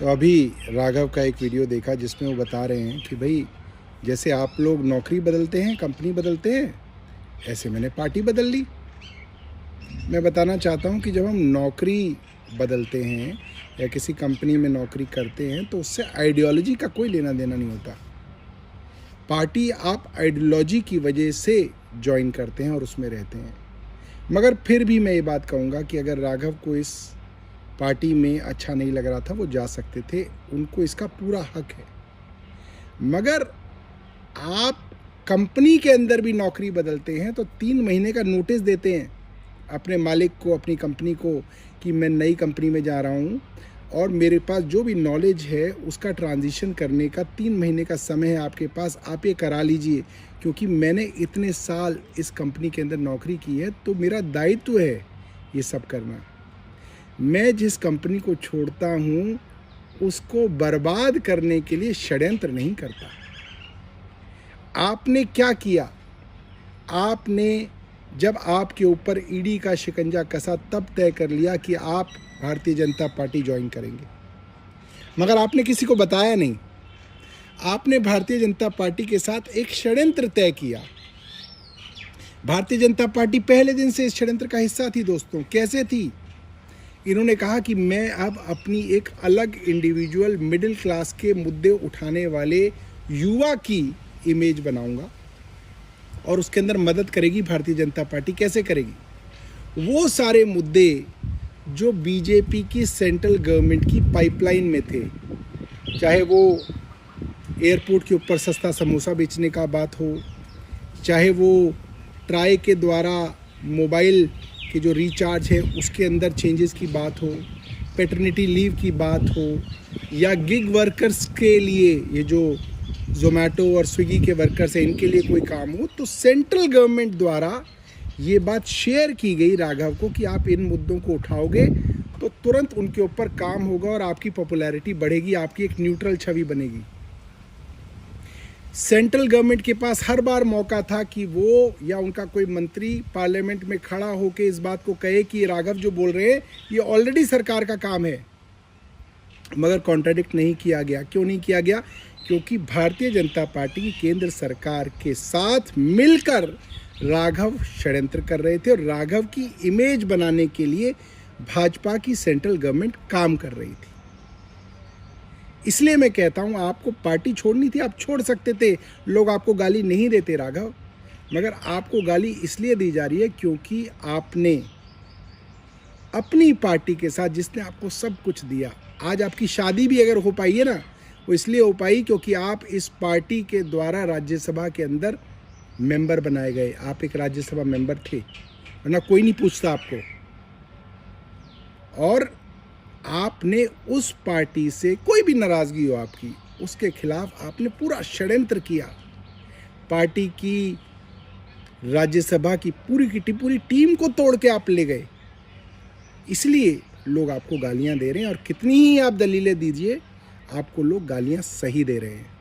तो अभी राघव का एक वीडियो देखा जिसमें वो बता रहे हैं कि भाई जैसे आप लोग नौकरी बदलते हैं, कंपनी बदलते हैं, ऐसे मैंने पार्टी बदल ली। मैं बताना चाहता हूं कि जब हम नौकरी बदलते हैं या किसी कंपनी में नौकरी करते हैं तो उससे आइडियोलॉजी का कोई लेना देना नहीं होता। पार्टी आप आइडियोलॉजी की वजह से ज्वाइन करते हैं और उसमें रहते हैं। मगर फिर भी मैं ये बात कहूँगा कि अगर राघव को इस पार्टी में अच्छा नहीं लग रहा था, वो जा सकते थे, उनको इसका पूरा हक है। मगर आप कंपनी के अंदर भी नौकरी बदलते हैं तो 3 महीने का नोटिस देते हैं अपने मालिक को, अपनी कंपनी को, कि मैं नई कंपनी में जा रहा हूँ और मेरे पास जो भी नॉलेज है उसका ट्रांजिशन करने का 3 महीने का समय है आपके पास, आप ये करा लीजिए, क्योंकि मैंने इतने साल इस कंपनी के अंदर नौकरी की है तो मेरा दायित्व है ये सब करना। मैं जिस कंपनी को छोड़ता हूँ उसको बर्बाद करने के लिए षड्यंत्र नहीं करता। आपने क्या किया? आपने जब आपके ऊपर ईडी का शिकंजा कसा तब तय कर लिया कि आप भारतीय जनता पार्टी ज्वाइन करेंगे, मगर आपने किसी को बताया नहीं। आपने भारतीय जनता पार्टी के साथ एक षड्यंत्र तय किया। भारतीय जनता पार्टी पहले दिन से इस षड्यंत्र का हिस्सा थी। दोस्तों, कैसे थी? इन्होंने कहा कि मैं अब अपनी एक अलग इंडिविजुअल मिडिल क्लास के मुद्दे उठाने वाले युवा की इमेज बनाऊंगा और उसके अंदर मदद करेगी भारतीय जनता पार्टी। कैसे करेगी? वो सारे मुद्दे जो बीजेपी की सेंट्रल गवर्नमेंट की पाइपलाइन में थे, चाहे वो एयरपोर्ट के ऊपर सस्ता समोसा बेचने का बात हो, चाहे वो ट्राई के द्वारा मोबाइल के जो रिचार्ज है उसके अंदर चेंजेस की बात हो, पैटर्निटी लीव की बात हो, या गिग वर्कर्स के लिए ये जो ज़ोमैटो और स्विगी के वर्कर्स हैं इनके लिए कोई काम हो, तो सेंट्रल गवर्नमेंट द्वारा ये बात शेयर की गई राघव को कि आप इन मुद्दों को उठाओगे तो तुरंत उनके ऊपर काम होगा और आपकी पॉपुलैरिटी बढ़ेगी, आपकी एक न्यूट्रल छवि बनेगी। सेंट्रल गवर्नमेंट के पास हर बार मौका था कि वो या उनका कोई मंत्री पार्लियामेंट में खड़ा होकर इस बात को कहे कि राघव जो बोल रहे हैं ये ऑलरेडी सरकार का काम है, मगर कॉन्ट्राडिक्ट नहीं किया गया। क्यों नहीं किया गया? क्योंकि भारतीय जनता पार्टी की केंद्र सरकार के साथ मिलकर राघव षड्यंत्र कर रहे थे और राघव की इमेज बनाने के लिए भाजपा की सेंट्रल गवर्नमेंट काम कर रही थी। इसलिए मैं कहता हूं, आपको पार्टी छोड़नी थी, आप छोड़ सकते थे, लोग आपको गाली नहीं देते राघव, मगर आपको गाली इसलिए दी जा रही है क्योंकि आपने अपनी पार्टी के साथ, जिसने आपको सब कुछ दिया, आज आपकी शादी भी अगर हो पाई है ना, वो इसलिए हो पाई क्योंकि आप इस पार्टी के द्वारा राज्यसभा के अंदर मेंबर बनाए गए। आप एक राज्यसभा मेंबर थे, वरना कोई नहीं पूछता आपको। और आपने उस पार्टी से कोई भी नाराज़गी हो आपकी, उसके खिलाफ आपने पूरा षड्यंत्र किया। पार्टी की राज्यसभा की पूरी टीम को तोड़ के आप ले गए। इसलिए लोग आपको गालियां दे रहे हैं और कितनी ही आप दलीलें दीजिए, आपको लोग गालियां सही दे रहे हैं।